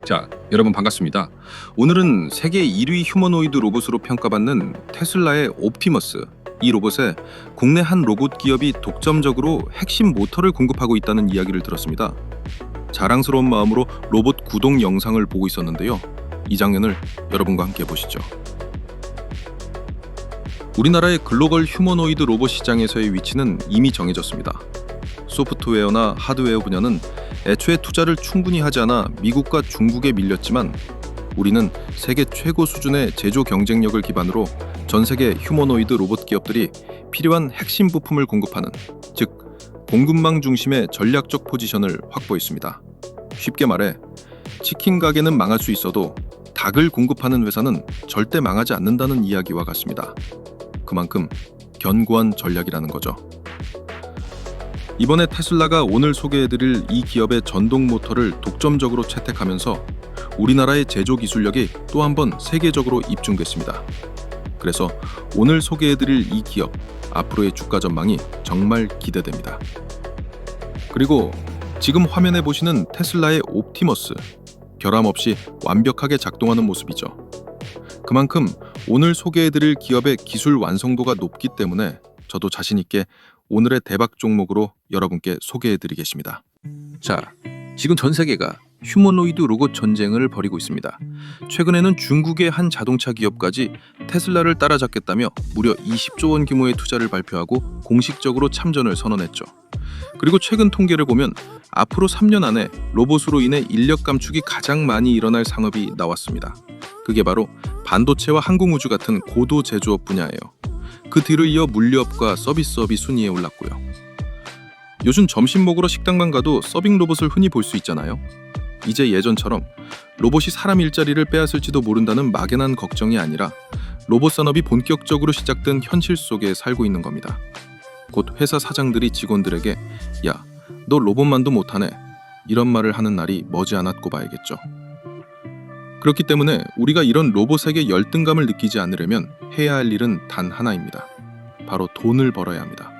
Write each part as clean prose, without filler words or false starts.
자, 여러분 반갑습니다. 오늘은 세계 1위 휴머노이드 로봇으로 평가받는 테슬라의 옵티머스. 이 로봇에 국내 한 로봇 기업이 독점적으로 핵심 모터를 공급하고 있다는 이야기를 들었습니다. 자랑스러운 마음으로 로봇 구동 영상을 보고 있었는데요. 이 장면을 여러분과 함께 보시죠. 우리나라의 글로벌 휴머노이드 로봇 시장에서의 위치는 이미 정해졌습니다. 소프트웨어나 하드웨어 분야는 애초에 투자를 충분히 하지 않아 미국과 중국에 밀렸지만 우리는 세계 최고 수준의 제조 경쟁력을 기반으로 전 세계 휴머노이드 로봇 기업들이 필요한 핵심 부품을 공급하는, 즉 공급망 중심의 전략적 포지션을 확보했습니다. 쉽게 말해 치킨 가게는 망할 수 있어도 닭을 공급하는 회사는 절대 망하지 않는다는 이야기와 같습니다. 그만큼 견고한 전략이라는 거죠. 이번에 테슬라가 오늘 소개해드릴 이 기업의 전동 모터를 독점적으로 채택하면서 우리나라의 제조 기술력이 또 한 번 세계적으로 입증됐습니다. 그래서 오늘 소개해드릴 이 기업, 앞으로의 주가 전망이 정말 기대됩니다. 그리고 지금 화면에 보시는 테슬라의 옵티머스, 결함 없이 완벽하게 작동하는 모습이죠. 그만큼 오늘 소개해드릴 기업의 기술 완성도가 높기 때문에 저도 자신 있게 오늘의 대박 종목으로 여러분께 소개해드리겠습니다. 자, 지금 전 세계가 휴머노이드 로봇 전쟁을 벌이고 있습니다. 최근에는 중국의 한 자동차 기업까지 테슬라를 따라잡겠다며 무려 20조 원 규모의 투자를 발표하고 공식적으로 참전을 선언했죠. 그리고 최근 통계를 보면 앞으로 3년 안에 로봇으로 인해 인력 감축이 가장 많이 일어날 산업이 나왔습니다. 그게 바로 반도체와 항공우주 같은 고도 제조업 분야예요. 그 뒤를 이어 물류업과 서비스업이 순위에 올랐고요. 요즘 점심 먹으러 식당만 가도 서빙 로봇을 흔히 볼 수 있잖아요. 이제 예전처럼 로봇이 사람 일자리를 빼앗을지도 모른다는 막연한 걱정이 아니라 로봇 산업이 본격적으로 시작된 현실 속에 살고 있는 겁니다. 곧 회사 사장들이 직원들에게 야, 너 로봇만도 못하네, 이런 말을 하는 날이 머지않았고 봐야겠죠. 그렇기 때문에 우리가 이런 로봇에게 열등감을 느끼지 않으려면 해야 할 일은 단 하나입니다. 바로 돈을 벌어야 합니다.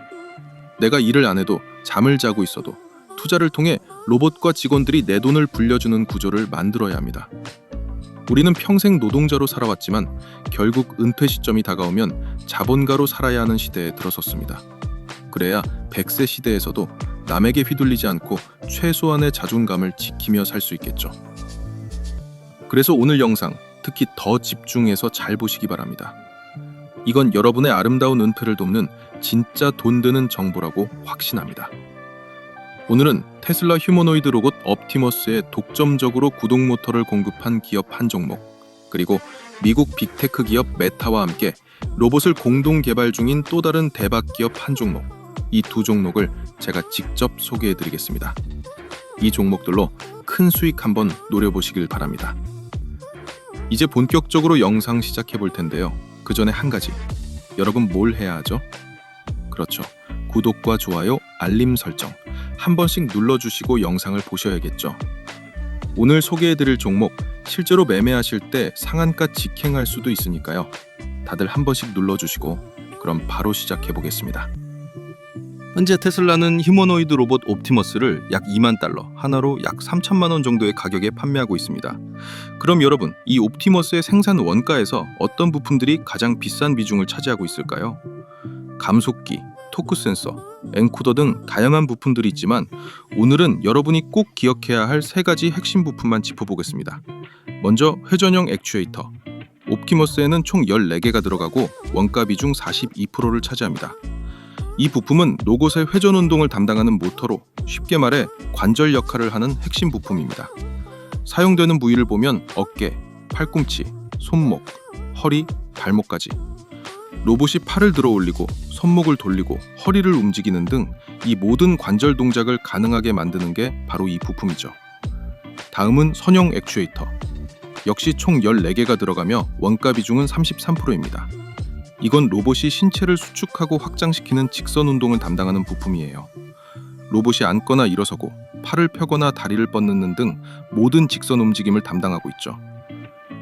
내가 일을 안 해도 잠을 자고 있어도 투자를 통해 로봇과 직원들이 내 돈을 불려주는 구조를 만들어야 합니다. 우리는 평생 노동자로 살아왔지만 결국 은퇴 시점이 다가오면 자본가로 살아야 하는 시대에 들어섰습니다. 그래야 100세 시대에서도 남에게 휘둘리지 않고 최소한의 자존감을 지키며 살 수 있겠죠. 그래서 오늘 영상 특히 더 집중해서 잘 보시기 바랍니다. 이건 여러분의 아름다운 은퇴를 돕는 진짜 돈 드는 정보라고 확신합니다. 오늘은 테슬라 휴머노이드 로봇 옵티머스에 독점적으로 구동 모터를 공급한 기업 한 종목, 그리고 미국 빅테크 기업 메타와 함께 로봇을 공동 개발 중인 또 다른 대박 기업 한 종목, 이 두 종목을 제가 직접 소개해드리겠습니다. 이 종목들로 큰 수익 한번 노려보시길 바랍니다. 이제 본격적으로 영상 시작해 볼 텐데요. 그 전에 한 가지, 여러분 뭘 해야 하죠? 그렇죠. 구독과 좋아요, 알림 설정 한 번씩 눌러주시고 영상을 보셔야겠죠. 오늘 소개해드릴 종목, 실제로 매매하실 때 상한가 직행할 수도 있으니까요. 다들 한 번씩 눌러주시고 그럼 바로 시작해 보겠습니다. 현재 테슬라는 휴머노이드 로봇 옵티머스를 약 2만 달러, 하나로 약 3천만 원 정도의 가격에 판매하고 있습니다. 그럼 여러분, 이 옵티머스의 생산 원가에서 어떤 부품들이 가장 비싼 비중을 차지하고 있을까요? 감속기, 토크 센서, 엔코더 등 다양한 부품들이 있지만 오늘은 여러분이 꼭 기억해야 할 세 가지 핵심 부품만 짚어보겠습니다. 먼저 회전형 액추에이터. 옵티머스에는 총 14개가 들어가고 원가 비중 42%를 차지합니다. 이 부품은 로봇의 회전 운동을 담당하는 모터로 쉽게 말해 관절 역할을 하는 핵심 부품입니다. 사용되는 부위를 보면 어깨, 팔꿈치, 손목, 허리, 발목까지. 로봇이 팔을 들어 올리고 손목을 돌리고 허리를 움직이는 등 이 모든 관절 동작을 가능하게 만드는 게 바로 이 부품이죠. 다음은 선형 액추에이터. 역시 총 14개가 들어가며 원가 비중은 33%입니다. 이건 로봇이 신체를 수축하고 확장시키는 직선 운동을 담당하는 부품이에요. 로봇이 앉거나 일어서고 팔을 펴거나 다리를 뻗는 등 모든 직선 움직임을 담당하고 있죠.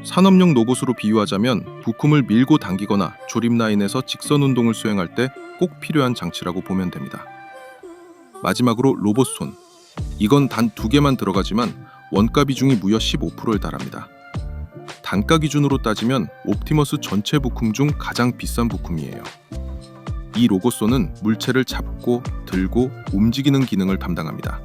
산업용 로봇으로 비유하자면 부품을 밀고 당기거나 조립 라인에서 직선 운동을 수행할 때 꼭 필요한 장치라고 보면 됩니다. 마지막으로 로봇 손. 이건 단 2개만 들어가지만 원가 비중이 무려 15%에 달합니다. 단가 기준으로 따지면 옵티머스 전체 부품 중 가장 비싼 부품이에요. 이 로봇손은 물체를 잡고 들고 움직이는 기능을 담당합니다.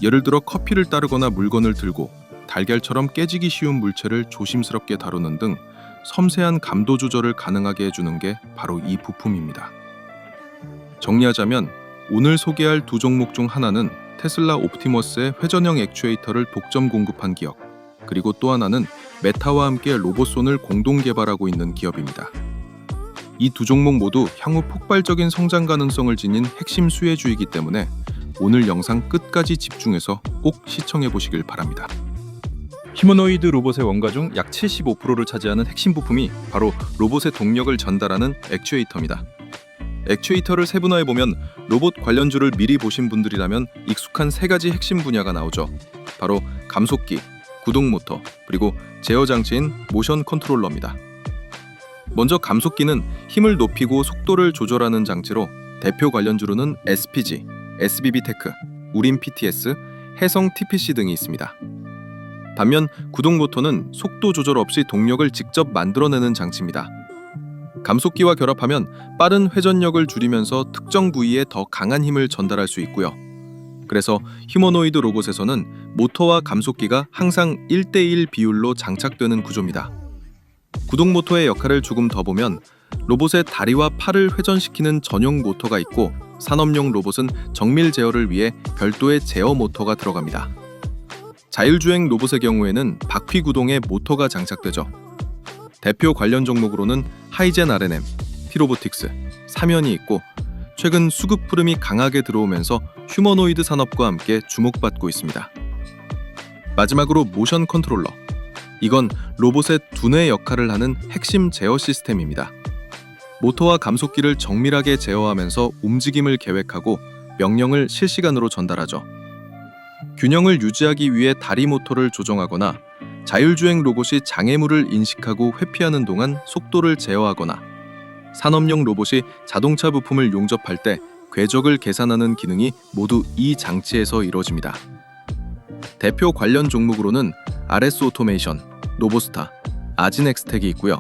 예를 들어 커피를 따르거나 물건을 들고 달걀처럼 깨지기 쉬운 물체를 조심스럽게 다루는 등 섬세한 감도 조절을 가능하게 해주는 게 바로 이 부품입니다. 정리하자면 오늘 소개할 두 종목 중 하나는 테슬라 옵티머스의 회전형 액추에이터를 독점 공급한 기업, 그리고 또 하나는 메타와 함께 로봇손을 공동 개발하고 있는 기업입니다. 이 두 종목 모두 향후 폭발적인 성장 가능성을 지닌 핵심 수혜주이기 때문에 오늘 영상 끝까지 집중해서 꼭 시청해 보시길 바랍니다. 휴머노이드 로봇의 원가 중 약 75%를 차지하는 핵심 부품이 바로 로봇의 동력을 전달하는 액추에이터입니다. 액추에이터를 세분화해보면 로봇 관련주를 미리 보신 분들이라면 익숙한 세 가지 핵심 분야가 나오죠. 바로 감속기, 구동 모터, 그리고 제어 장치인 모션 컨트롤러입니다. 먼저 감속기는 힘을 높이고 속도를 조절하는 장치로 대표 관련주로는 SPG, SBB테크, 우림 PTS, 해성 TPC 등이 있습니다. 반면 구동 모터는 속도 조절 없이 동력을 직접 만들어내는 장치입니다. 감속기와 결합하면 빠른 회전력을 줄이면서 특정 부위에 더 강한 힘을 전달할 수 있고요. 그래서 휴머노이드 로봇에서는 모터와 감속기가 항상 1대1 비율로 장착되는 구조입니다. 구동 모터의 역할을 조금 더 보면 로봇의 다리와 팔을 회전시키는 전용 모터가 있고 산업용 로봇은 정밀 제어를 위해 별도의 제어 모터가 들어갑니다. 자율주행 로봇의 경우에는 바퀴 구동에 모터가 장착되죠. 대표 관련 종목으로는 하이젠 R&M, T-로보틱스, 사면이 있고 최근 수급 흐름이 강하게 들어오면서 휴머노이드 산업과 함께 주목받고 있습니다. 마지막으로 모션 컨트롤러. 이건 로봇의 두뇌 역할을 하는 핵심 제어 시스템입니다. 모터와 감속기를 정밀하게 제어하면서 움직임을 계획하고 명령을 실시간으로 전달하죠. 균형을 유지하기 위해 다리 모터를 조정하거나 자율주행 로봇이 장애물을 인식하고 회피하는 동안 속도를 제어하거나 산업용 로봇이 자동차 부품을 용접할 때 궤적을 계산하는 기능이 모두 이 장치에서 이루어집니다. 대표 관련 종목으로는 RS 오토메이션, 노보스타, 아진엑스텍이 있고요.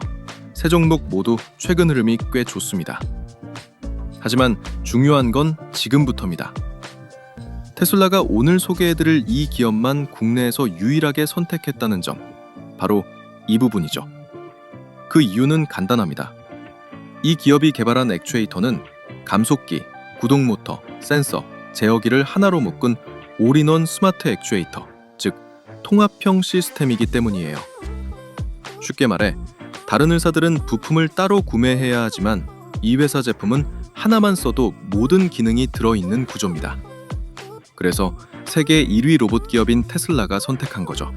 세 종목 모두 최근 흐름이 꽤 좋습니다. 하지만 중요한 건 지금부터입니다. 테슬라가 오늘 소개해드릴 이 기업만 국내에서 유일하게 선택했다는 점, 바로 이 부분이죠. 그 이유는 간단합니다. 이 기업이 개발한 액추에이터는 감속기, 구동 모터, 센서, 제어기를 하나로 묶은 올인원 스마트 액추에이터, 즉 통합형 시스템이기 때문이에요. 쉽게 말해 다른 회사들은 부품을 따로 구매해야 하지만 이 회사 제품은 하나만 써도 모든 기능이 들어있는 구조입니다. 그래서 세계 1위 로봇 기업인 테슬라가 선택한 거죠.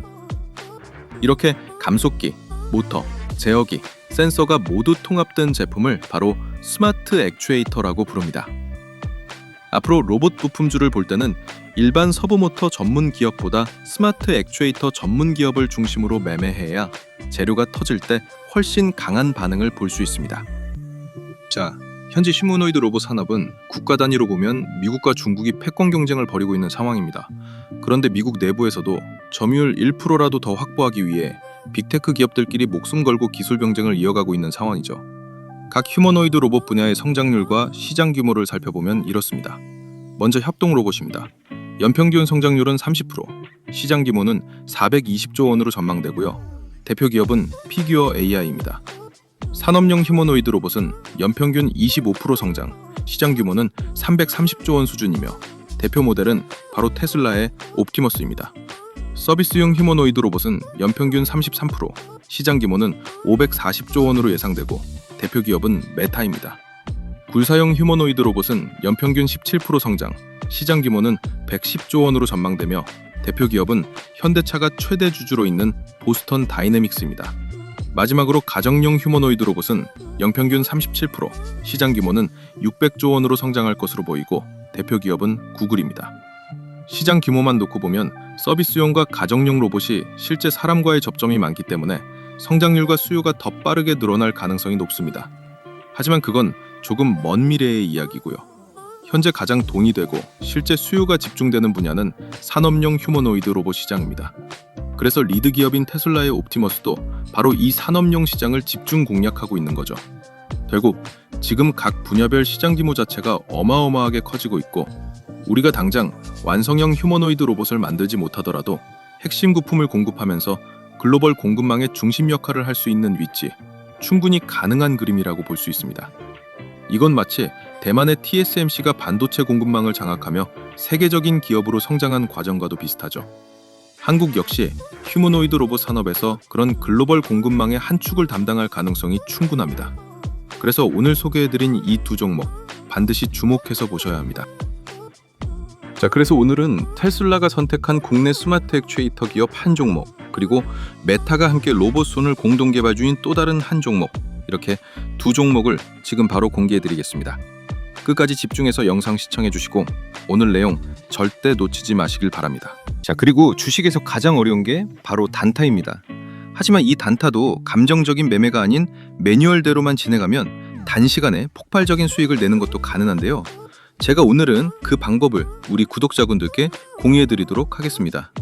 이렇게 감속기, 모터, 제어기, 센서가 모두 통합된 제품을 바로 스마트 액추에이터라고 부릅니다. 앞으로 로봇 부품주를 볼 때는 일반 서브모터 전문 기업보다 스마트 액추에이터 전문 기업을 중심으로 매매해야 재료가 터질 때 훨씬 강한 반응을 볼 수 있습니다. 자, 현재 휴머노이드 로봇 산업은 국가 단위로 보면 미국과 중국이 패권 경쟁을 벌이고 있는 상황입니다. 그런데 미국 내부에서도 점유율 1%라도 더 확보하기 위해 빅테크 기업들끼리 목숨 걸고 기술 경쟁을 이어가고 있는 상황이죠. 각 휴머노이드 로봇 분야의 성장률과 시장 규모를 살펴보면 이렇습니다. 먼저 협동 로봇입니다. 연평균 성장률은 30%, 시장 규모는 420조 원으로 전망되고요. 대표 기업은 피규어 AI입니다. 산업용 휴머노이드 로봇은 연평균 25% 성장, 시장 규모는 330조 원 수준이며 대표 모델은 바로 테슬라의 옵티머스입니다. 서비스용 휴머노이드 로봇은 연평균 33%, 시장 규모는 540조 원으로 예상되고 대표 기업은 메타입니다. 굴사용 휴머노이드 로봇은 연평균 17% 성장, 시장 규모는 110조 원으로 전망되며 대표 기업은 현대차가 최대 주주로 있는 보스턴 다이내믹스입니다. 마지막으로 가정용 휴머노이드 로봇은 연평균 37%, 시장 규모는 600조 원으로 성장할 것으로 보이고 대표 기업은 구글입니다. 시장 규모만 놓고 보면 서비스용과 가정용 로봇이 실제 사람과의 접점이 많기 때문에 성장률과 수요가 더 빠르게 늘어날 가능성이 높습니다. 하지만 그건 조금 먼 미래의 이야기고요. 현재 가장 돈이 되고 실제 수요가 집중되는 분야는 산업용 휴머노이드 로봇 시장입니다. 그래서 리드 기업인 테슬라의 옵티머스도 바로 이 산업용 시장을 집중 공략하고 있는 거죠. 결국 지금 각 분야별 시장 규모 자체가 어마어마하게 커지고 있고, 우리가 당장 완성형 휴머노이드 로봇을 만들지 못하더라도 핵심 부품을 공급하면서 글로벌 공급망의 중심 역할을 할 수 있는 위치, 충분히 가능한 그림이라고 볼 수 있습니다. 이건 마치 대만의 TSMC가 반도체 공급망을 장악하며 세계적인 기업으로 성장한 과정과도 비슷하죠. 한국 역시 휴머노이드 로봇 산업에서 그런 글로벌 공급망의 한 축을 담당할 가능성이 충분합니다. 그래서 오늘 소개해드린 이 두 종목 반드시 주목해서 보셔야 합니다. 자, 그래서 오늘은 테슬라가 선택한 국내 스마트 액추에이터 기업 한 종목, 그리고 메타가 함께 로봇 손을 공동 개발 중인 또 다른 한 종목, 이렇게 두 종목을 지금 바로 공개해드리겠습니다. 끝까지 집중해서 영상 시청해주시고 오늘 내용 절대 놓치지 마시길 바랍니다. 자, 그리고 주식에서 가장 어려운 게 바로 단타입니다. 하지만 이 단타도 감정적인 매매가 아닌 매뉴얼대로만 진행하면 단시간에 폭발적인 수익을 내는 것도 가능한데요. 제가 오늘은 그 방법을 우리 구독자분들께 공유해드리도록 하겠습니다.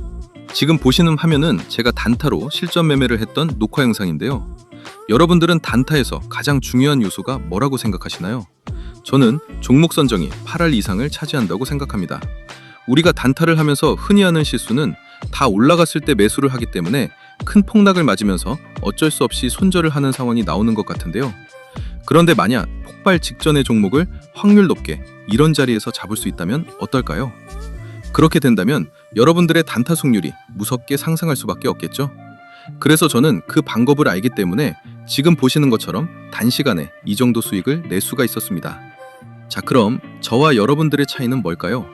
지금 보시는 화면은 제가 단타로 실전 매매를 했던 녹화 영상인데요. 여러분들은 단타에서 가장 중요한 요소가 뭐라고 생각하시나요? 저는 종목 선정이 8할 이상을 차지한다고 생각합니다. 우리가 단타를 하면서 흔히 하는 실수는 다 올라갔을 때 매수를 하기 때문에 큰 폭락을 맞으면서 어쩔 수 없이 손절을 하는 상황이 나오는 것 같은데요. 그런데 만약 폭발 직전의 종목을 확률 높게 이런 자리에서 잡을 수 있다면 어떨까요? 그렇게 된다면 여러분들의 단타 승률이 무섭게 상승할 수밖에 없겠죠? 그래서 저는 그 방법을 알기 때문에 지금 보시는 것처럼 단시간에 이 정도 수익을 낼 수가 있었습니다. 자, 그럼 저와 여러분들의 차이는 뭘까요?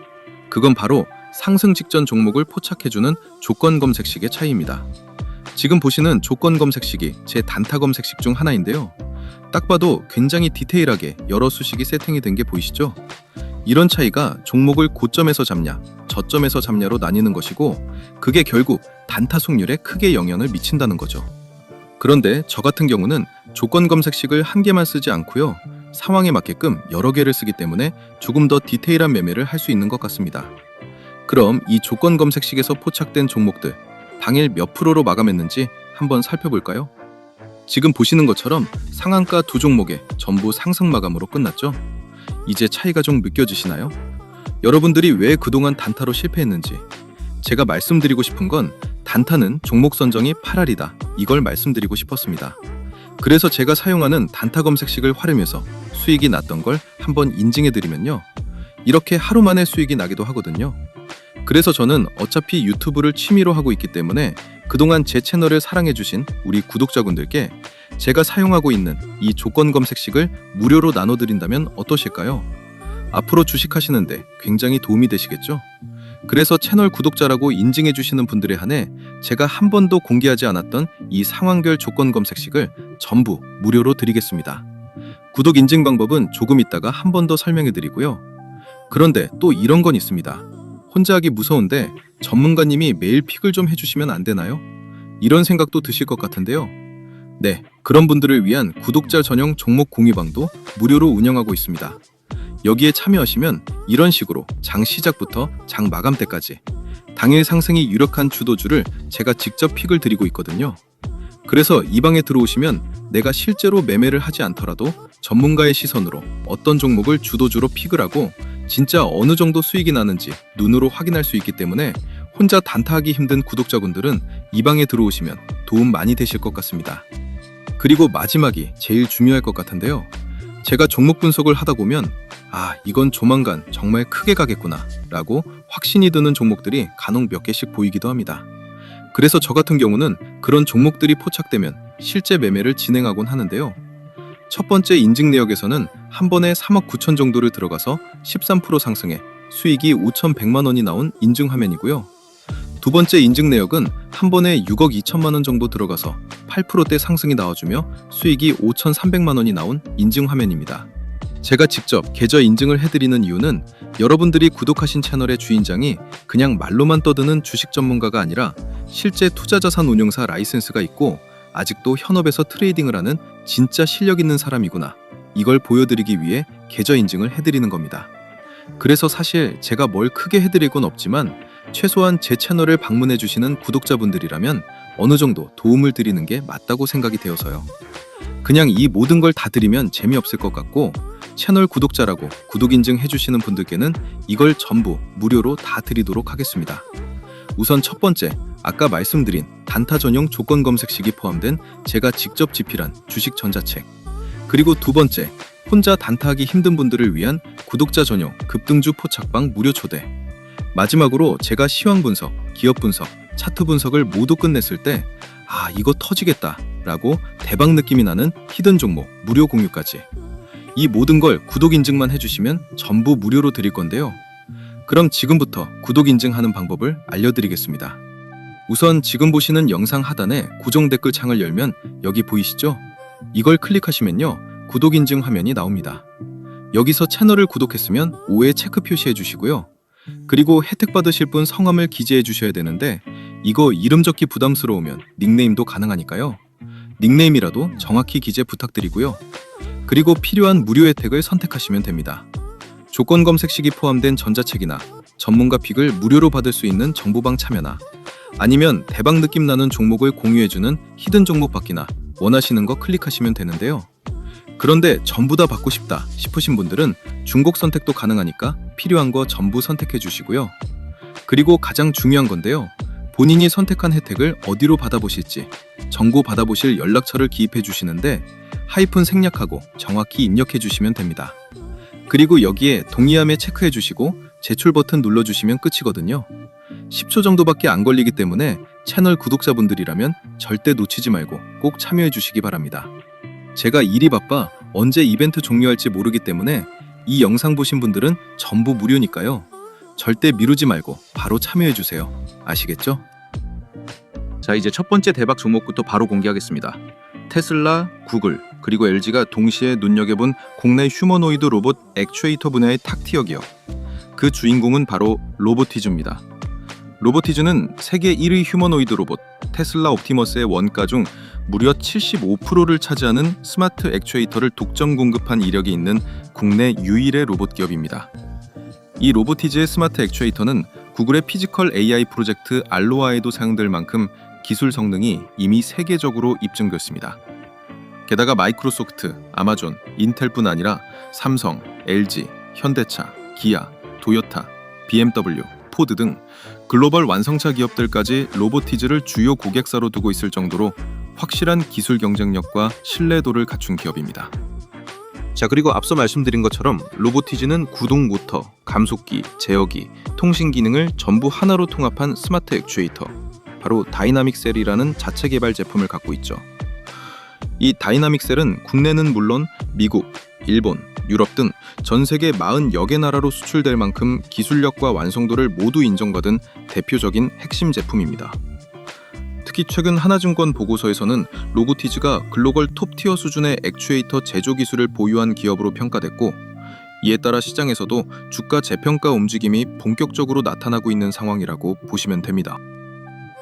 그건 바로 상승 직전 종목을 포착해주는 조건 검색식의 차이입니다. 지금 보시는 조건 검색식이 제 단타 검색식 중 하나인데요. 딱 봐도 굉장히 디테일하게 여러 수식이 세팅이 된 게 보이시죠? 이런 차이가 종목을 고점에서 잡냐, 저점에서 잡냐로 나뉘는 것이고, 그게 결국 단타 승률에 크게 영향을 미친다는 거죠. 그런데 저 같은 경우는 조건 검색식을 한 개만 쓰지 않고요. 상황에 맞게끔 여러 개를 쓰기 때문에 조금 더 디테일한 매매를 할 수 있는 것 같습니다. 그럼 이 조건 검색식에서 포착된 종목들, 당일 몇 프로로 마감했는지 한번 살펴볼까요? 지금 보시는 것처럼 상한가 두 종목에 전부 상승 마감으로 끝났죠? 이제 차이가 좀 느껴지시나요? 여러분들이 왜 그동안 단타로 실패했는지, 제가 말씀드리고 싶은 건 단타는 종목 선정이 8할이다, 이걸 말씀드리고 싶었습니다. 그래서 제가 사용하는 단타 검색식을 활용해서 수익이 났던 걸 한번 인증해드리면요, 이렇게 하루 만에 수익이 나기도 하거든요. 그래서 저는 어차피 유튜브를 취미로 하고 있기 때문에 그동안 제 채널을 사랑해주신 우리 구독자분들께 제가 사용하고 있는 이 조건 검색식을 무료로 나눠드린다면 어떠실까요? 앞으로 주식하시는데 굉장히 도움이 되시겠죠? 그래서 채널 구독자라고 인증해주시는 분들에 한해 제가 한 번도 공개하지 않았던 이 상황별 조건 검색식을 전부 무료로 드리겠습니다. 구독 인증 방법은 조금 있다가 한 번 더 설명해드리고요. 그런데 또 이런 건 있습니다. 혼자 하기 무서운데 전문가님이 매일 픽을 좀 해주시면 안 되나요? 이런 생각도 드실 것 같은데요. 네, 그런 분들을 위한 구독자 전용 종목 공유방도 무료로 운영하고 있습니다. 여기에 참여하시면 이런 식으로 장 시작부터 장 마감 때까지 당일 상승이 유력한 주도주를 제가 직접 픽을 드리고 있거든요. 그래서 이 방에 들어오시면 내가 실제로 매매를 하지 않더라도 전문가의 시선으로 어떤 종목을 주도주로 픽을 하고 진짜 어느 정도 수익이 나는지 눈으로 확인할 수 있기 때문에 혼자 단타하기 힘든 구독자분들은 이 방에 들어오시면 도움 많이 되실 것 같습니다. 그리고 마지막이 제일 중요할 것 같은데요. 제가 종목 분석을 하다 보면 이건 조만간 정말 크게 가겠구나 라고 확신이 드는 종목들이 간혹 몇 개씩 보이기도 합니다. 그래서 저 같은 경우는 그런 종목들이 포착되면 실제 매매를 진행하곤 하는데요. 첫 번째 인증 내역에서는 한 번에 3억 9천 정도를 들어가서 13% 상승해 수익이 5,100만 원이 나온 인증 화면이고요. 두 번째 인증 내역은 한 번에 6억 2천만 원 정도 들어가서 8%대 상승이 나와주며 수익이 5,300만 원이 나온 인증 화면입니다. 제가 직접 계좌 인증을 해드리는 이유는 여러분들이 구독하신 채널의 주인장이 그냥 말로만 떠드는 주식 전문가가 아니라 실제 투자자산 운용사 라이센스가 있고 아직도 현업에서 트레이딩을 하는 진짜 실력 있는 사람이구나, 이걸 보여드리기 위해 계좌 인증을 해드리는 겁니다. 그래서 사실 제가 뭘 크게 해드릴 건 없지만 최소한 제 채널을 방문해 주시는 구독자분들이라면 어느 정도 도움을 드리는 게 맞다고 생각이 되어서요. 그냥 이 모든 걸 다 드리면 재미없을 것 같고 채널 구독자라고 구독 인증 해주시는 분들께는 이걸 전부 무료로 다 드리도록 하겠습니다. 우선 첫 번째, 아까 말씀드린 단타 전용 조건 검색식이 포함된 제가 직접 집필한 주식 전자책. 그리고 두 번째, 혼자 단타하기 힘든 분들을 위한 구독자 전용 급등주 포착방 무료 초대. 마지막으로 제가 시황 분석, 기업 분석, 차트 분석을 모두 끝냈을 때 이거 터지겠다 라고 대박 느낌이 나는 히든 종목 무료 공유까지. 이 모든 걸 구독 인증만 해주시면 전부 무료로 드릴 건데요. 그럼 지금부터 구독 인증하는 방법을 알려드리겠습니다. 우선 지금 보시는 영상 하단에 고정 댓글 창을 열면 여기 보이시죠? 이걸 클릭하시면요, 구독 인증 화면이 나옵니다. 여기서 채널을 구독했으면 5에 체크 표시해 주시고요. 그리고 혜택 받으실 분 성함을 기재해 주셔야 되는데 이거 이름 적기 부담스러우면 닉네임도 가능하니까요. 닉네임이라도 정확히 기재 부탁드리고요. 그리고 필요한 무료 혜택을 선택하시면 됩니다. 조건 검색식이 포함된 전자책이나 전문가 픽을 무료로 받을 수 있는 정보방 참여나 아니면 대박 느낌 나는 종목을 공유해주는 히든 종목 받기나 원하시는 거 클릭하시면 되는데요. 그런데 전부 다 받고 싶다 싶으신 분들은 중복 선택도 가능하니까 필요한 거 전부 선택해 주시고요. 그리고 가장 중요한 건데요. 본인이 선택한 혜택을 어디로 받아보실지 정보 받아보실 연락처를 기입해 주시는데 하이픈 생략하고 정확히 입력해 주시면 됩니다. 그리고 여기에 동의함에 체크해 주시고 제출 버튼 눌러주시면 끝이거든요. 10초 정도밖에 안 걸리기 때문에 채널 구독자분들이라면 절대 놓치지 말고 꼭 참여해 주시기 바랍니다. 제가 일이 바빠 언제 이벤트 종료할지 모르기 때문에 이 영상 보신 분들은 전부 무료니까요. 절대 미루지 말고 바로 참여해 주세요. 아시겠죠? 자, 이제 첫 번째 대박 종목부터 바로 공개하겠습니다. 테슬라, 구글, 그리고 LG가 동시에 눈여겨본 국내 휴머노이드 로봇 액추에이터 분야의 탁티어 기업. 그 주인공은 바로 로보티즈입니다. 로보티즈는 세계 1위 휴머노이드 로봇 테슬라 옵티머스의 원가 중 무려 75%를 차지하는 스마트 액추에이터를 독점 공급한 이력이 있는 국내 유일의 로봇 기업입니다. 이 로보티즈의 스마트 액추에이터는 구글의 피지컬 AI 프로젝트 알로아에도 사용될 만큼 기술 성능이 이미 세계적으로 입증됐습니다. 게다가 마이크로소프트, 아마존, 인텔뿐 아니라 삼성, LG, 현대차, 기아, 도요타, BMW, 포드 등 글로벌 완성차 기업들까지 로보티즈를 주요 고객사로 두고 있을 정도로 확실한 기술 경쟁력과 신뢰도를 갖춘 기업입니다. 자, 그리고 앞서 말씀드린 것처럼 로보티즈는 구동 모터, 감속기, 제어기, 통신 기능을 전부 하나로 통합한 스마트 액추에이터, 바로 다이나믹 셀이라는 자체 개발 제품을 갖고 있죠. 이 다이나믹 셀은 국내는 물론 미국, 일본, 유럽 등 전 세계 40여 개 나라로 수출될 만큼 기술력과 완성도를 모두 인정받은 대표적인 핵심 제품입니다. 특히 최근 하나증권 보고서에서는 로보티즈가 글로벌 톱티어 수준의 액추에이터 제조 기술을 보유한 기업으로 평가됐고, 이에 따라 시장에서도 주가 재평가 움직임이 본격적으로 나타나고 있는 상황이라고 보시면 됩니다.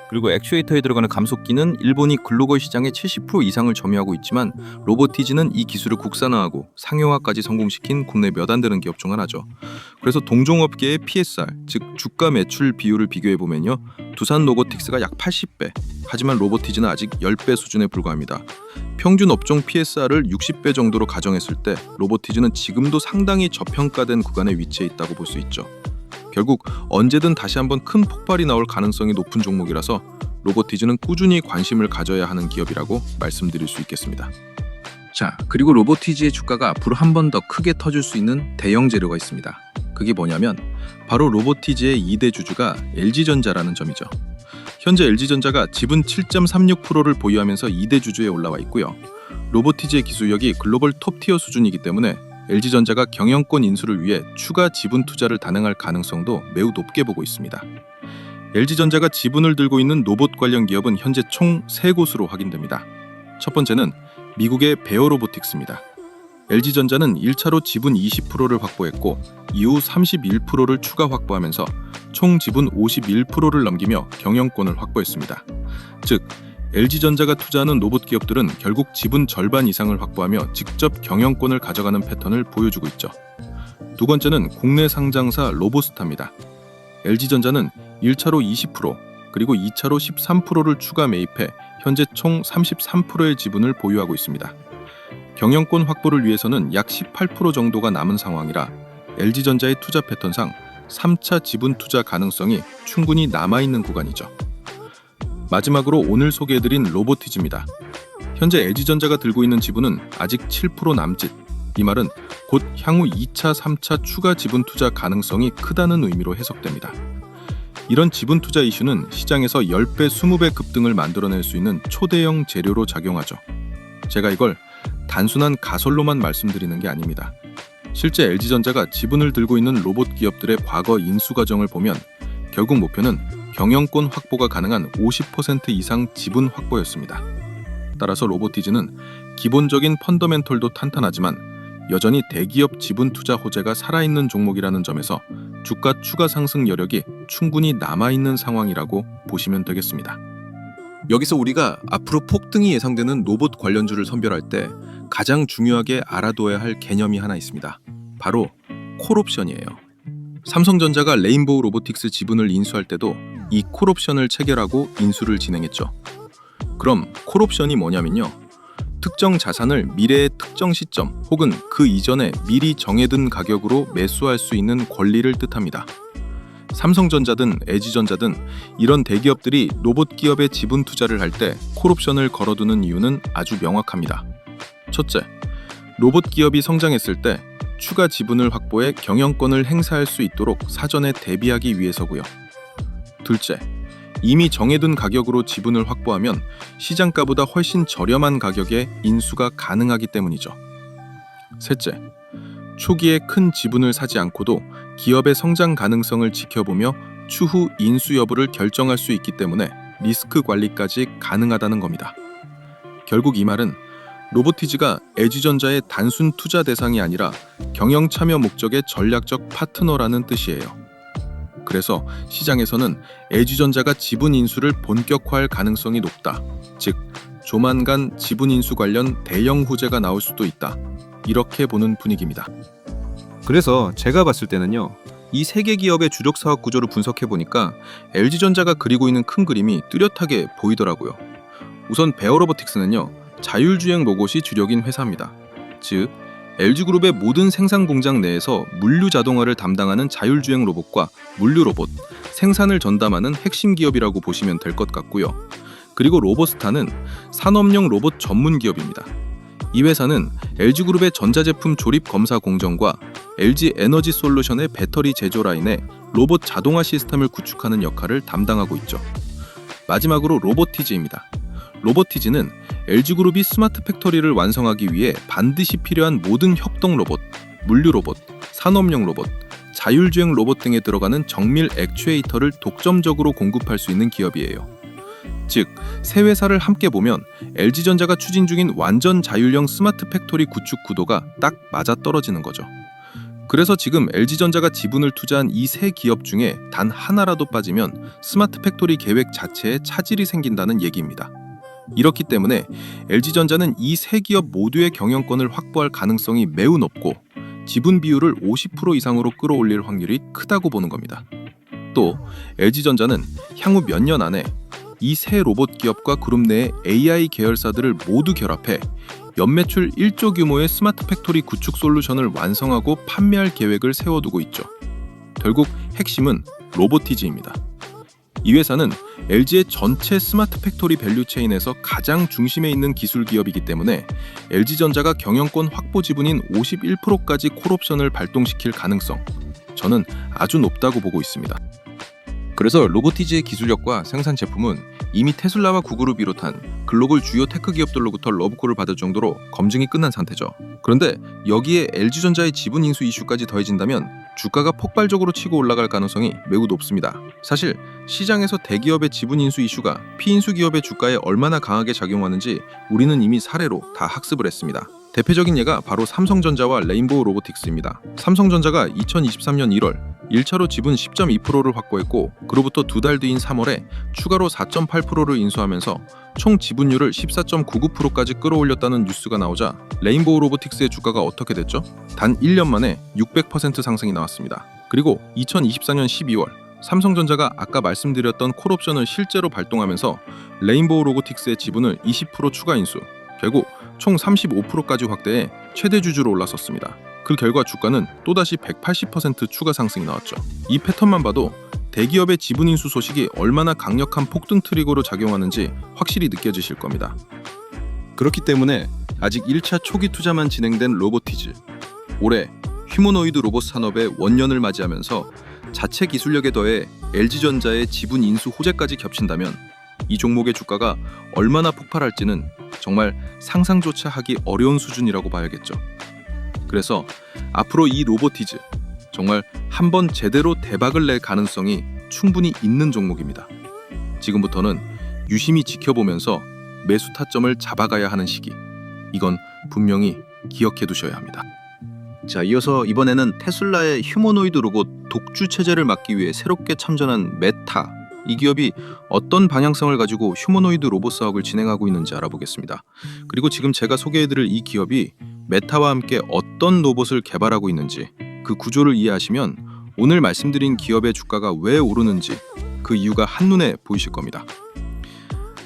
그리고 액추에이터에 들어가는 감속기는 일본이 글로벌 시장의 70% 이상을 점유하고 있지만 로보티즈는 이 기술을 국산화하고 상용화까지 성공시킨 국내 몇 안 되는 기업 중 하나죠. 그래서 동종업계의 PSR, 즉 주가 매출 비율을 비교해보면요, 두산 로보틱스가 약 80배, 하지만 로보티즈는 아직 10배 수준에 불과합니다. 평균 업종 PSR을 60배 정도로 가정했을 때 로보티즈는 지금도 상당히 저평가된 구간에 위치해 있다고 볼 수 있죠. 결국 언제든 다시 한번 큰 폭발이 나올 가능성이 높은 종목이라서 로보티즈는 꾸준히 관심을 가져야 하는 기업이라고 말씀드릴 수 있겠습니다. 자, 그리고 로보티즈의 주가가 앞으로 한 번 더 크게 터질 수 있는 대형 재료가 있습니다. 그게 뭐냐면 바로 로보티즈의 2대 주주가 LG전자라는 점이죠. 현재 LG전자가 지분 7.36%를 보유하면서 2대 주주에 올라와 있고요. 로보티즈의 기술력이 글로벌 톱티어 수준이기 때문에 LG전자가 경영권 인수를 위해 추가 지분 투자를 단행할 가능성도 매우 높게 보고 있습니다. LG전자가 지분을 들고 있는 로봇 관련 기업은 현재 총 3곳으로 확인됩니다. 첫 번째는 미국의 베어로보틱스입니다. LG전자는 1차로 지분 20%를 확보했고 이후 31%를 추가 확보하면서 총 지분 51%를 넘기며 경영권을 확보했습니다. 즉, LG전자가 투자하는 로봇 기업들은 결국 지분 절반 이상을 확보하며 직접 경영권을 가져가는 패턴을 보여주고 있죠. 두 번째는 국내 상장사 로보스타입니다. LG전자는 1차로 20%, 그리고 2차로 13%를 추가 매입해 현재 총 33%의 지분을 보유하고 있습니다. 경영권 확보를 위해서는 약 18% 정도가 남은 상황이라 LG전자의 투자 패턴상 3차 지분 투자 가능성이 충분히 남아있는 구간이죠. 마지막으로 오늘 소개해드린 로보티즈입니다. 현재 LG전자가 들고 있는 지분은 아직 7% 남짓. 이 말은 곧 향후 2차, 3차 추가 지분 투자 가능성이 크다는 의미로 해석됩니다. 이런 지분 투자 이슈는 시장에서 10배, 20배 급등을 만들어낼 수 있는 초대형 재료로 작용하죠. 제가 이걸 단순한 가설로만 말씀드리는 게 아닙니다. 실제 LG전자가 지분을 들고 있는 로봇 기업들의 과거 인수 과정을 보면 결국 목표는 경영권 확보가 가능한 50% 이상 지분 확보였습니다. 따라서 로보티즈는 기본적인 펀더멘털도 탄탄하지만 여전히 대기업 지분 투자 호재가 살아있는 종목이라는 점에서 주가 추가 상승 여력이 충분히 남아있는 상황이라고 보시면 되겠습니다. 여기서 우리가 앞으로 폭등이 예상되는 로봇 관련주를 선별할 때 가장 중요하게 알아둬야 할 개념이 하나 있습니다. 바로 콜옵션이에요. 삼성전자가 레인보우 로보틱스 지분을 인수할 때도 이 콜옵션을 체결하고 인수를 진행했죠. 그럼 콜옵션이 뭐냐면요. 특정 자산을 미래의 특정 시점 혹은 그 이전에 미리 정해둔 가격으로 매수할 수 있는 권리를 뜻합니다. 삼성전자든 LG전자든 이런 대기업들이 로봇 기업에 지분 투자를 할 때 콜옵션을 걸어두는 이유는 아주 명확합니다. 첫째, 로봇 기업이 성장했을 때 추가 지분을 확보해 경영권을 행사할 수 있도록 사전에 대비하기 위해서고요. 둘째, 이미 정해둔 가격으로 지분을 확보하면 시장가보다 훨씬 저렴한 가격에 인수가 가능하기 때문이죠. 셋째, 초기에 큰 지분을 사지 않고도 기업의 성장 가능성을 지켜보며 추후 인수 여부를 결정할 수 있기 때문에 리스크 관리까지 가능하다는 겁니다. 결국 이 말은 로보티즈가 LG전자의 단순 투자 대상이 아니라 경영 참여 목적의 전략적 파트너라는 뜻이에요. 그래서 시장에서는 LG전자가 지분 인수를 본격화할 가능성이 높다. 즉, 조만간 지분 인수 관련 대형 호재가 나올 수도 있다. 이렇게 보는 분위기입니다. 그래서 제가 봤을 때는요. 이 세 개 기업의 주력 사업 구조를 분석해 보니까 LG전자가 그리고 있는 큰 그림이 뚜렷하게 보이더라고요. 우선 베어로보틱스는요. 자율주행 로봇이 주력인 회사입니다. 즉, LG그룹의 모든 생산 공장 내에서 물류 자동화를 담당하는 자율주행 로봇과 물류 로봇, 생산을 전담하는 핵심 기업이라고 보시면 될 것 같고요. 그리고 로보스타는 산업용 로봇 전문 기업입니다. 이 회사는 LG그룹의 전자제품 조립 검사 공정과 LG 에너지 솔루션의 배터리 제조 라인에 로봇 자동화 시스템을 구축하는 역할을 담당하고 있죠. 마지막으로 로보티즈입니다. 로보티즈는 LG그룹이 스마트 팩토리를 완성하기 위해 반드시 필요한 모든 협동 로봇, 물류 로봇, 산업용 로봇, 자율주행 로봇 등에 들어가는 정밀 액추에이터를 독점적으로 공급할 수 있는 기업이에요. 즉, 세 회사를 함께 보면 LG전자가 추진 중인 완전 자율형 스마트 팩토리 구축 구도가 딱 맞아떨어지는 거죠. 그래서 지금 LG전자가 지분을 투자한 이 세 기업 중에 단 하나라도 빠지면 스마트 팩토리 계획 자체에 차질이 생긴다는 얘기입니다. 이렇기 때문에 LG전자는 이 세 기업 모두의 경영권을 확보할 가능성이 매우 높고 지분 비율을 50% 이상으로 끌어올릴 확률이 크다고 보는 겁니다. 또 LG전자는 향후 몇 년 안에 이 세 로봇 기업과 그룹 내의 AI 계열사들을 모두 결합해 연매출 1조 규모의 스마트 팩토리 구축 솔루션을 완성하고 판매할 계획을 세워두고 있죠. 결국 핵심은 로보티즈입니다. 이 회사는 LG의 전체 스마트 팩토리 밸류 체인에서 가장 중심에 있는 기술 기업이기 때문에 LG전자가 경영권 확보 지분인 51%까지 콜옵션을 발동시킬 가능성, 저는 아주 높다고 보고 있습니다. 그래서 로보티즈의 기술력과 생산 제품은 이미 테슬라와 구글을 비롯한 글로벌 주요 테크 기업들로부터 러브콜을 받을 정도로 검증이 끝난 상태죠. 그런데 여기에 LG전자의 지분 인수 이슈까지 더해진다면 주가가 폭발적으로 치고 올라갈 가능성이 매우 높습니다. 사실 시장에서 대기업의 지분 인수 이슈가 피인수 기업의 주가에 얼마나 강하게 작용하는지 우리는 이미 사례로 다 학습을 했습니다. 대표적인 예가 바로 삼성전자와 레인보우 로보틱스입니다. 삼성전자가 2023년 1월 1차로 지분 10.2%를 확보했고 그로부터 두 달 뒤인 3월에 추가로 4.8%를 인수하면서 총 지분율을 14.99%까지 끌어올렸다는 뉴스가 나오자 레인보우 로보틱스의 주가가 어떻게 됐죠? 단 1년 만에 600% 상승이 나왔습니다. 그리고 2024년 12월 삼성전자가 아까 말씀드렸던 콜옵션을 실제로 발동하면서 레인보우 로보틱스의 지분을 20% 추가 인수, 결국 총 35%까지 확대해 최대 주주로 올라섰습니다. 그 결과 주가는 또다시 180% 추가 상승이 나왔죠. 이 패턴만 봐도 대기업의 지분 인수 소식이 얼마나 강력한 폭등 트리거로 작용하는지 확실히 느껴지실 겁니다. 그렇기 때문에 아직 1차 초기 투자만 진행된 로보티즈, 올해 휴머노이드 로봇 산업의 원년을 맞이하면서 자체 기술력에 더해 LG전자의 지분 인수 호재까지 겹친다면 이 종목의 주가가 얼마나 폭발할지는 정말 상상조차 하기 어려운 수준이라고 봐야겠죠. 그래서 앞으로 이 로보티즈 정말 한번 제대로 대박을 낼 가능성이 충분히 있는 종목입니다. 지금부터는 유심히 지켜보면서 매수 타점을 잡아가야 하는 시기. 이건 분명히 기억해 두셔야 합니다. 자, 이어서 이번에는 테슬라의 휴머노이드 로봇 독주 체제를 막기 위해 새롭게 참전한 메타. 이 기업이 어떤 방향성을 가지고 휴머노이드 로봇 사업을 진행하고 있는지 알아보겠습니다. 그리고 지금 제가 소개해드릴 이 기업이 메타와 함께 어떤 로봇을 개발하고 있는지 그 구조를 이해하시면 오늘 말씀드린 기업의 주가가 왜 오르는지 그 이유가 한눈에 보이실 겁니다.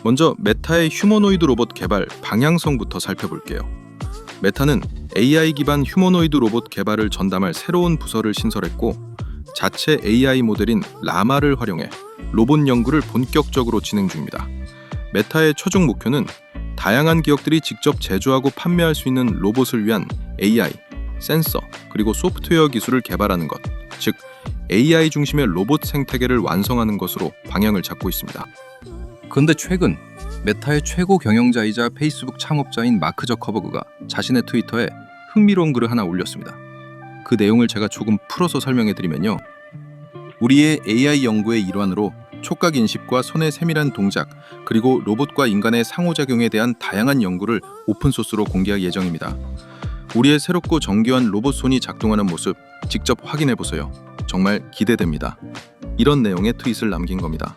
먼저 메타의 휴머노이드 로봇 개발 방향성부터 살펴볼게요. 메타는 AI 기반 휴머노이드 로봇 개발을 전담할 새로운 부서를 신설했고 자체 AI 모델인 라마를 활용해 로봇 연구를 본격적으로 진행 중입니다. 메타의 최종 목표는 다양한 기업들이 직접 제조하고 판매할 수 있는 로봇을 위한 AI, 센서, 그리고 소프트웨어 기술을 개발하는 것, 즉 AI 중심의 로봇 생태계를 완성하는 것으로 방향을 잡고 있습니다. 그런데 최근 메타의 최고 경영자이자 페이스북 창업자인 마크 저커버그가 자신의 트위터에 흥미로운 글을 하나 올렸습니다. 그 내용을 제가 조금 풀어서 설명해드리면요. 우리의 AI 연구의 일환으로 촉각 인식과 손의 세밀한 동작, 그리고 로봇과 인간의 상호작용에 대한 다양한 연구를 오픈소스로 공개할 예정입니다. 우리의 새롭고 정교한 로봇 손이 작동하는 모습 직접 확인해보세요. 정말 기대됩니다. 이런 내용의 트윗을 남긴 겁니다.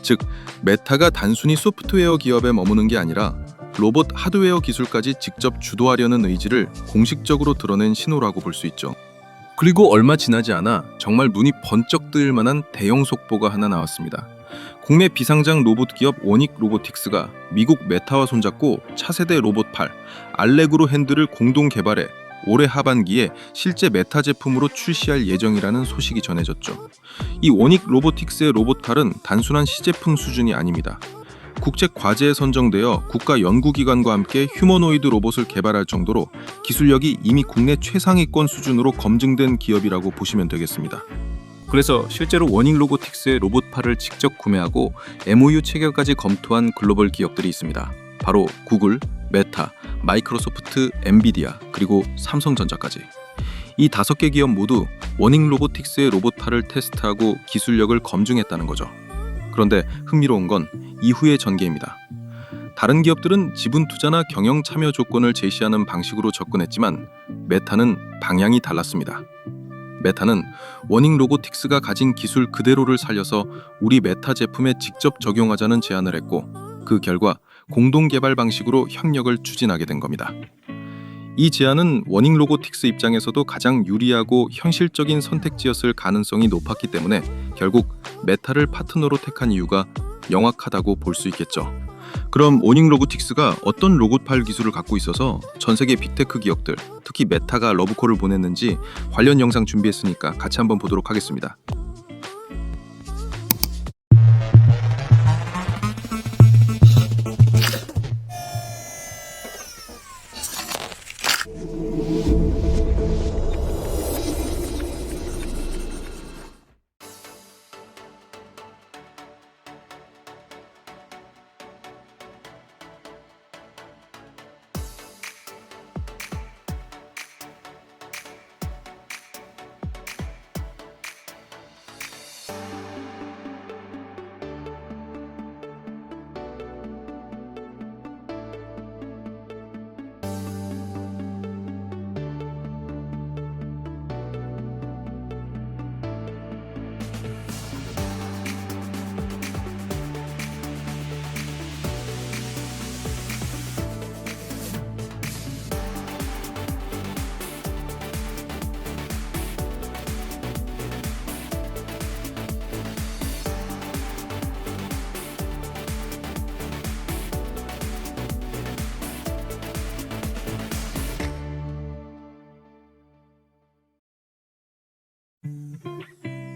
즉, 메타가 단순히 소프트웨어 기업에 머무는 게 아니라 로봇 하드웨어 기술까지 직접 주도하려는 의지를 공식적으로 드러낸 신호라고 볼 수 있죠. 그리고 얼마 지나지 않아 정말 눈이 번쩍 뜨일 만한 대형 속보가 하나 나왔습니다. 국내 비상장 로봇 기업 원익 로보틱스가 미국 메타와 손잡고 차세대 로봇팔 알레그로 핸들을 공동 개발해 올해 하반기에 실제 메타 제품으로 출시할 예정이라는 소식이 전해졌죠. 이 원익 로보틱스의 로봇팔은 단순한 시제품 수준이 아닙니다. 국제 과제에 선정되어 국가 연구기관과 함께 휴머노이드 로봇을 개발할 정도로 기술력이 이미 국내 최상위권 수준으로 검증된 기업이라고 보시면 되겠습니다. 그래서 실제로 원익 로보틱스의 로봇팔을 직접 구매하고 MOU 체결까지 검토한 글로벌 기업들이 있습니다. 바로 구글, 메타, 마이크로소프트, 엔비디아, 그리고 삼성전자까지. 이 5개 기업 모두 원익 로보틱스의 로봇팔을 테스트하고 기술력을 검증했다는 거죠. 그런데 흥미로운 건 이후의 전개입니다. 다른 기업들은 지분 투자나 경영 참여 조건을 제시하는 방식으로 접근했지만 메타는 방향이 달랐습니다. 메타는 원익 로보틱스가 가진 기술 그대로를 살려서 우리 메타 제품에 직접 적용하자는 제안을 했고 그 결과 공동 개발 방식으로 협력을 추진하게 된 겁니다. 이 제안은 원익 로보틱스 입장에서도 가장 유리하고 현실적인 선택지였을 가능성이 높았기 때문에 결국 메타를 파트너로 택한 이유가 명확하다고 볼 수 있겠죠. 그럼 원익 로보틱스가 어떤 로봇팔 기술을 갖고 있어서 전 세계 빅테크 기업들, 특히 메타가 러브콜을 보냈는지 관련 영상 준비했으니까 같이 한번 보도록 하겠습니다.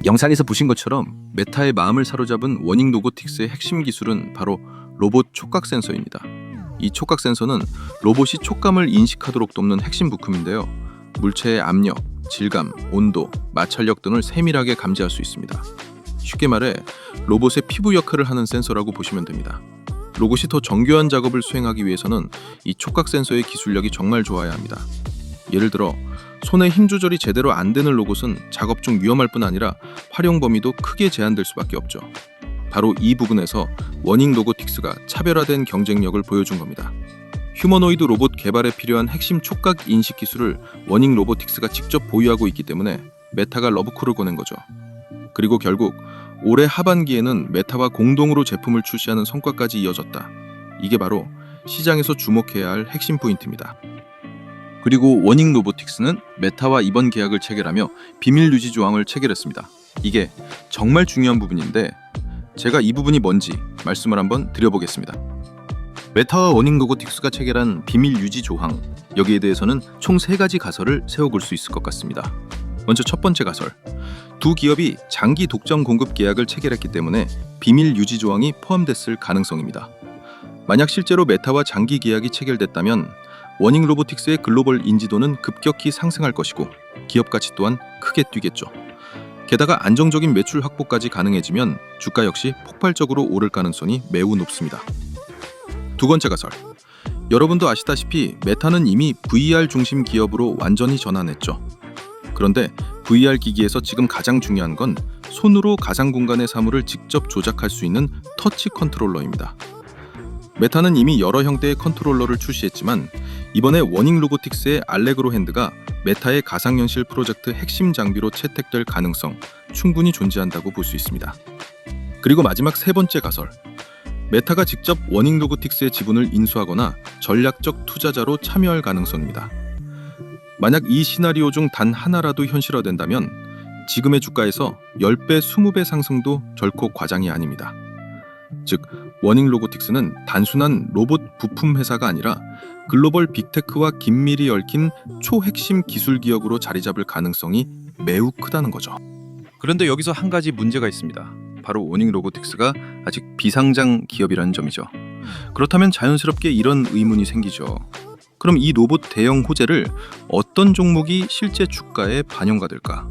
영상에서 보신 것처럼 메타의 마음을 사로잡은 워닝 로보틱스의 핵심 기술은 바로 로봇 촉각 센서입니다. 이 촉각 센서는 로봇이 촉감을 인식하도록 돕는 핵심 부품인데요. 물체의 압력, 질감, 온도, 마찰력 등을 세밀하게 감지할 수 있습니다. 쉽게 말해 로봇의 피부 역할을 하는 센서라고 보시면 됩니다. 로봇이 더 정교한 작업을 수행하기 위해서는 이 촉각 센서의 기술력이 정말 좋아야 합니다. 예를 들어 손의 힘 조절이 제대로 안 되는 로봇은 작업 중 위험할 뿐 아니라 활용 범위도 크게 제한될 수밖에 없죠. 바로 이 부분에서 워닝 로보틱스가 차별화된 경쟁력을 보여준 겁니다. 휴머노이드 로봇 개발에 필요한 핵심 촉각 인식 기술을 워닝 로보틱스가 직접 보유하고 있기 때문에 메타가 러브콜을 보낸 거죠. 그리고 결국 올해 하반기에는 메타와 공동으로 제품을 출시하는 성과까지 이어졌다. 이게 바로 시장에서 주목해야 할 핵심 포인트입니다. 그리고 워닝 로보틱스는 메타와 이번 계약을 체결하며 비밀 유지 조항을 체결했습니다. 이게 정말 중요한 부분인데 제가 이 부분이 뭔지 말씀을 한번 드려보겠습니다. 메타와 워닝 로보틱스가 체결한 비밀 유지 조항, 여기에 대해서는 총 3가지 가설을 세워볼 수 있을 것 같습니다. 먼저 첫 번째 가설, 두 기업이 장기 독점 공급 계약을 체결했기 때문에 비밀 유지 조항이 포함됐을 가능성입니다. 만약 실제로 메타와 장기 계약이 체결됐다면 워닝 로보틱스의 글로벌 인지도는 급격히 상승할 것이고 기업 가치 또한 크게 뛰겠죠. 게다가 안정적인 매출 확보까지 가능해지면 주가 역시 폭발적으로 오를 가능성이 매우 높습니다. 두 번째 가설, 여러분도 아시다시피 메타는 이미 VR 중심 기업으로 완전히 전환했죠. 그런데 VR 기기에서 지금 가장 중요한 건 손으로 가상 공간의 사물을 직접 조작할 수 있는 터치 컨트롤러입니다. 메타는 이미 여러 형태의 컨트롤러를 출시했지만 이번에 워닝 로보틱스의 알레그로 핸드가 메타의 가상현실 프로젝트 핵심 장비로 채택될 가능성 충분히 존재한다고 볼 수 있습니다. 그리고 마지막 세 번째 가설, 메타가 직접 워닝 로보틱스의 지분을 인수하거나 전략적 투자자로 참여할 가능성입니다. 만약 이 시나리오 중 단 하나라도 현실화된다면 지금의 주가에서 10배, 20배 상승도 결코 과장이 아닙니다. 즉, 워닝 로보틱스는 단순한 로봇 부품 회사가 아니라 글로벌 빅테크와 긴밀히 얽힌 초핵심 기술 기업으로 자리 잡을 가능성이 매우 크다는 거죠. 그런데 여기서 한 가지 문제가 있습니다. 바로 워닝 로보틱스가 아직 비상장 기업이라는 점이죠. 그렇다면 자연스럽게 이런 의문이 생기죠. 그럼 이 로봇 대형 호재를 어떤 종목이 실제 주가에 반영가 될까?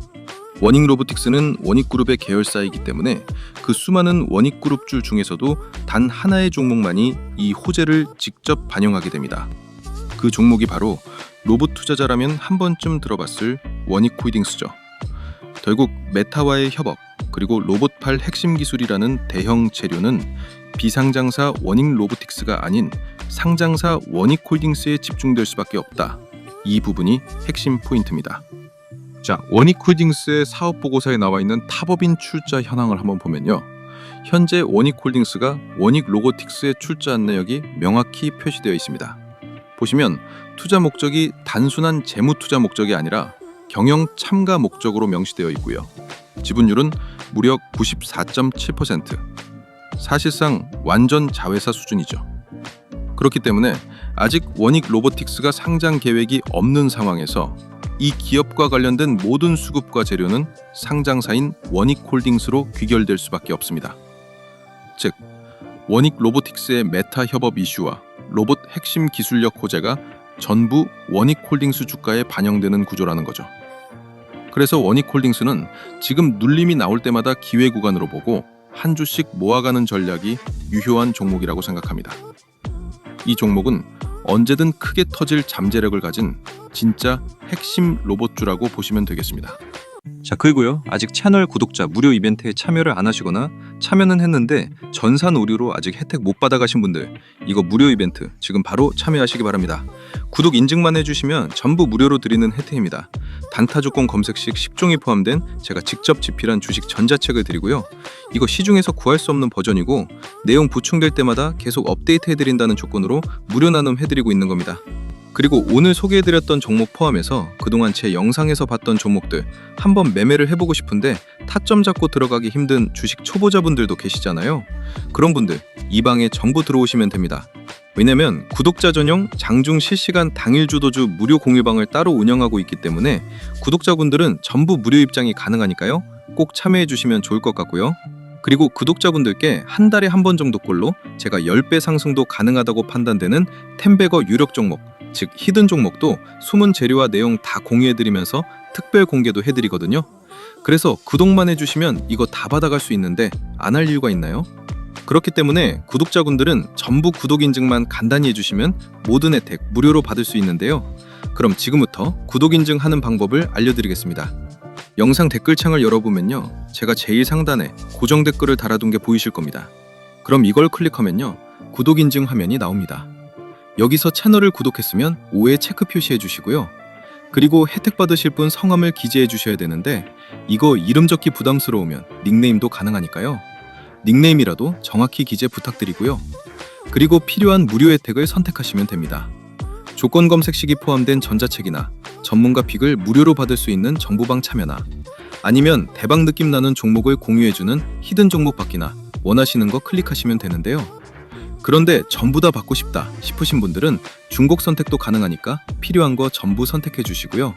워닝 로보틱스는 원익그룹의 계열사이기 때문에 그 수많은 원익그룹주 중에서도 단 하나의 종목만이 이 호재를 직접 반영하게 됩니다. 그 종목이 바로 로봇 투자자라면 한 번쯤 들어봤을 원익홀딩스죠. 결국 메타와의 협업 그리고 로봇팔 핵심 기술이라는 대형 재료는 비상장사 워닝 로보틱스가 아닌 상장사 원익홀딩스에 집중될 수밖에 없다. 이 부분이 핵심 포인트입니다. 자, 원익홀딩스의 사업보고서에 나와 있는 탑업인 출자 현황을 한번 보면요. 현재 원익홀딩스가 원익로보틱스에 출자한 내역이 명확히 표시되어 있습니다. 보시면 투자 목적이 단순한 재무 투자 목적이 아니라 경영 참가 목적으로 명시되어 있고요. 지분율은 무려 94.7%. 사실상 완전 자회사 수준이죠. 그렇기 때문에 아직 워닉 로보틱스가 상장 계획이 없는 상황에서 이 기업과 관련된 모든 수급과 재료는 상장사인 원익홀딩스로 귀결될 수밖에 없습니다. 즉, 워닉 로보틱스의 메타 협업 이슈와 로봇 핵심 기술력 호재가 전부 원익홀딩스 주가에 반영되는 구조라는 거죠. 그래서 원익홀딩스는 지금 눌림이 나올 때마다 기회 구간으로 보고 한 주씩 모아가는 전략이 유효한 종목이라고 생각합니다. 이 종목은 언제든 크게 터질 잠재력을 가진 진짜 핵심 로봇주라고 보시면 되겠습니다. 자, 그리고요, 아직 채널 구독자 무료 이벤트에 참여를 안 하시거나 참여는 했는데 전산 오류로 아직 혜택 못 받아가신 분들, 이거 무료 이벤트 지금 바로 참여하시기 바랍니다. 구독 인증만 해주시면 전부 무료로 드리는 혜택입니다. 단타 조건 검색 시 10종이 포함된 제가 직접 집필한 주식 전자책을 드리고요. 이거 시중에서 구할 수 없는 버전이고 내용 보충될 때마다 계속 업데이트 해드린다는 조건으로 무료 나눔 해드리고 있는 겁니다. 그리고 오늘 소개해드렸던 종목 포함해서 그동안 제 영상에서 봤던 종목들 한번 매매를 해보고 싶은데 타점 잡고 들어가기 힘든 주식 초보자분들도 계시잖아요. 그런 분들 이 방에 전부 들어오시면 됩니다. 왜냐면 구독자 전용 장중 실시간 당일 주도주 무료 공유방을 따로 운영하고 있기 때문에 구독자분들은 전부 무료 입장이 가능하니까요. 꼭 참여해 주시면 좋을 것 같고요. 그리고 구독자분들께 한 달에 한 번 정도꼴로 제가 10배 상승도 가능하다고 판단되는 템베거 유력 종목, 즉 히든 종목도 숨은 재료와 내용 다 공유해드리면서 특별 공개도 해드리거든요. 그래서 구독만 해주시면 이거 다 받아갈 수 있는데 안 할 이유가 있나요? 그렇기 때문에 구독자분들은 전부 구독 인증만 간단히 해주시면 모든 혜택 무료로 받을 수 있는데요. 그럼 지금부터 구독 인증하는 방법을 알려드리겠습니다. 영상 댓글창을 열어보면요, 제가 제일 상단에 고정 댓글을 달아둔 게 보이실 겁니다. 그럼 이걸 클릭하면요, 구독 인증 화면이 나옵니다. 여기서 채널을 구독했으면 5에 체크 표시해 주시고요. 그리고 혜택 받으실 분 성함을 기재해 주셔야 되는데 이거 이름 적기 부담스러우면 닉네임도 가능하니까요. 닉네임이라도 정확히 기재 부탁드리고요. 그리고 필요한 무료 혜택을 선택하시면 됩니다. 조건 검색 시기 포함된 전자책이나 전문가 픽을 무료로 받을 수 있는 정보방 참여나 아니면 대박 느낌 나는 종목을 공유해주는 히든 종목 받기나 원하시는 거 클릭하시면 되는데요. 그런데 전부 다 받고 싶다 싶으신 분들은 중복 선택도 가능하니까 필요한 거 전부 선택해 주시고요.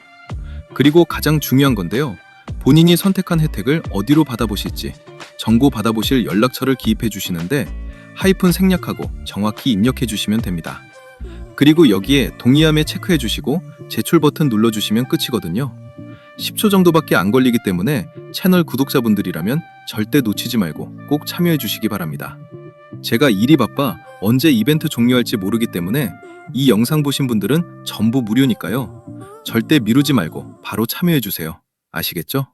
그리고 가장 중요한 건데요. 본인이 선택한 혜택을 어디로 받아보실지 정보 받아보실 연락처를 기입해 주시는데 하이픈 생략하고 정확히 입력해 주시면 됩니다. 그리고 여기에 동의함에 체크해 주시고 제출 버튼 눌러주시면 끝이거든요. 10초 정도밖에 안 걸리기 때문에 채널 구독자분들이라면 절대 놓치지 말고 꼭 참여해 주시기 바랍니다. 제가 일이 바빠 언제 이벤트 종료할지 모르기 때문에 이 영상 보신 분들은 전부 무료니까요. 절대 미루지 말고 바로 참여해 주세요. 아시겠죠?